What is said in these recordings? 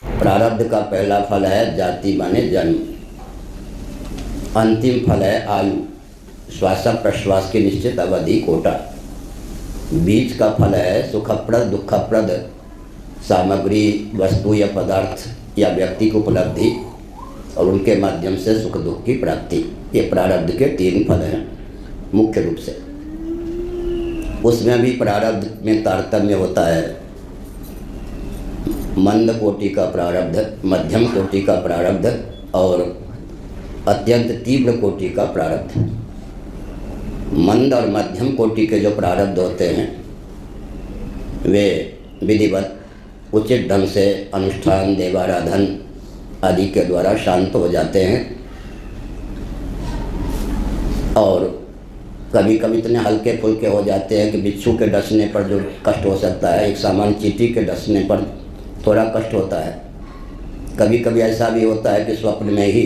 प्रारब्ध का पहला फल है जाति माने जन्म, अंतिम फल है आयु, श्वास प्रश्वास की निश्चित अवधि कोटा। बीच का फल है सुखप्रद दुखप्रद सामग्री, वस्तु या पदार्थ या व्यक्ति की उपलब्धि और उनके माध्यम से सुख दुख की प्राप्ति। ये प्रारब्ध के 3 फल हैं मुख्य रूप से। उसमें भी प्रारब्ध में तारतम्य होता है। मंद कोटि का प्रारब्ध, मध्यम कोटि का प्रारब्ध और अत्यंत तीव्र कोटि का प्रारब्ध। मंद और मध्यम कोटि के जो प्रारब्ध होते हैं वे विधिवत उचित ढंग से अनुष्ठान, देवाराधन आदि के द्वारा शांत हो जाते हैं और कभी कभी इतने हल्के फुल्के हो जाते हैं कि बिच्छू के डसने पर जो कष्ट हो सकता है, एक सामान्य चींटी के डसने पर थोड़ा कष्ट होता है। कभी कभी ऐसा भी होता है कि स्वप्न में ही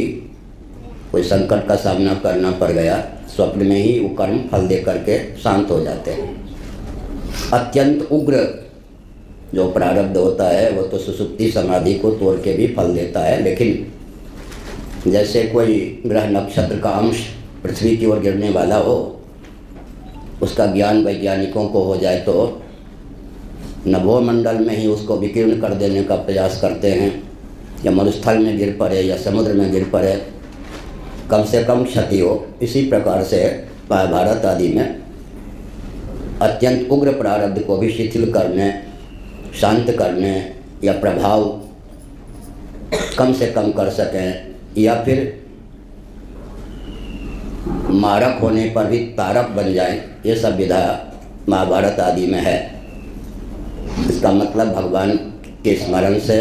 कोई संकट का सामना करना पड़ गया, स्वप्न में ही वो कर्म फल दे करके शांत हो जाते हैं। अत्यंत उग्र जो प्रारब्ध होता है वो तो सुसुप्ति समाधि को तोड़ के भी फल देता है, लेकिन जैसे कोई ग्रह नक्षत्र का अंश पृथ्वी की ओर गिरने वाला हो, उसका ज्ञान वैज्ञानिकों को हो जाए तो नभोमंडल में ही उसको विकीर्ण कर देने का प्रयास करते हैं, या मरुस्थल में गिर पड़े या समुद्र में गिर पड़े, कम से कम क्षति हो। इसी प्रकार से महाभारत आदि में अत्यंत उग्र प्रारब्ध को भी शिथिल करने, शांत करने या प्रभाव कम से कम कर सकें या फिर मारक होने पर भी तारक बन जाए, ये सब विधा महाभारत आदि में है। इसका मतलब भगवान के स्मरण से,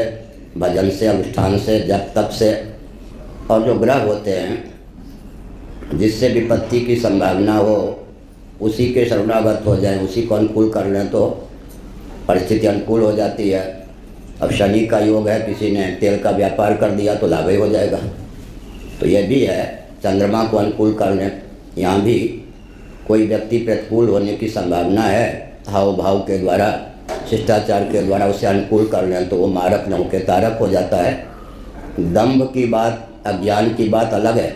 भजन से, अनुष्ठान से, जप तप से, और जो ग्रह होते हैं जिससे विपत्ति की संभावना हो उसी के शरणागत हो जाए, उसी को अनुकूल कर लें तो परिस्थिति अनुकूल हो जाती है। अब शनि का योग है, किसी ने तेल का व्यापार कर दिया तो लाभ ही हो जाएगा। तो यह भी है, चंद्रमा को अनुकूल कर लें, यहाँ भी कोई व्यक्ति प्रतिकूल होने की संभावना है, हाव भाव के द्वारा, शिष्टाचार के द्वारा उसे अनुकूल कर लें तो वो मारक न होकर तारक हो जाता है। दंभ की बात, अज्ञान की बात अलग है,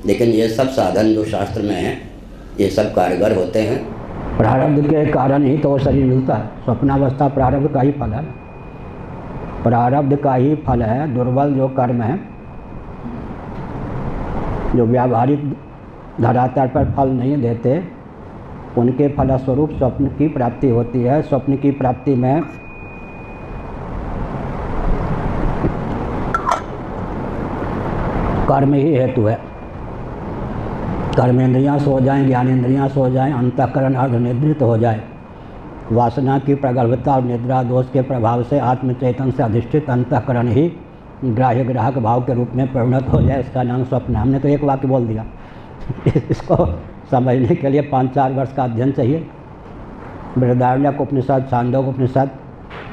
लेकिन ये सब साधन जो शास्त्र में हैं ये सब कारगर होते हैं। प्रारब्ध के कारण ही तो वो शरीर मिलता है। स्वप्नावस्था प्रारब्ध का ही फल है, प्रारब्ध का ही फल है। दुर्बल जो कर्म है, जो व्यावहारिक धरातल पर फल नहीं देते, उनके फलस्वरूप स्वप्न की प्राप्ति होती है। स्वप्न की प्राप्ति में कर्म ही हेतु है। कर्मेंद्रियाँ सो जाएं, ज्ञानेंद्रियाँ सो जाएं, अंतःकरण अर्धनिद्रित हो जाए, वासना की प्रगल्भता और निद्रा दोष के प्रभाव से आत्मचेतन से अधिष्ठित अंतःकरण ही ग्राह्य ग्राहक भाव के रूप में परिणत हो जाए, इसका नाम स्वप्न। हमने तो एक वाक्य बोल दिया। इसको समझने के लिए 5-4 वर्ष का अध्ययन चाहिए। बृहदारण्यक उपनिषद, छांदोग्य उपनिषद,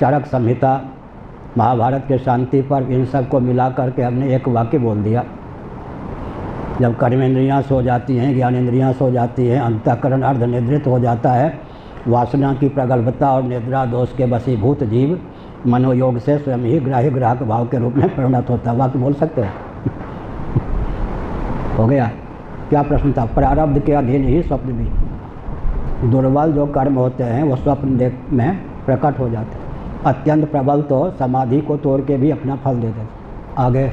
चरक संहिता, महाभारत के शांति पर्व, इन सब को मिला करके हमने एक वाक्य बोल दिया। जब कर्मेंद्रियाँ सो जाती हैं, ज्ञानेंद्रियाँ सो जाती हैं, अंतःकरण अर्धनिद्रित हो जाता है, वासना की प्रगल्भता और निद्रा दोष के वशीभूत जीव मनोयोग से स्वयं ही ग्राह्य ग्राहक भाव के रूप में परिणत होता है। वाक्य बोल सकते हैं? हो गया? क्या प्रश्न था? प्रारब्ध के अधीन ही स्वप्न भी। दुर्बल जो कर्म होते हैं वो स्वप्न में प्रकट हो जाते हैं। अत्यंत प्रबल तो समाधि को तोड़ के भी अपना फल देते हैं। आगे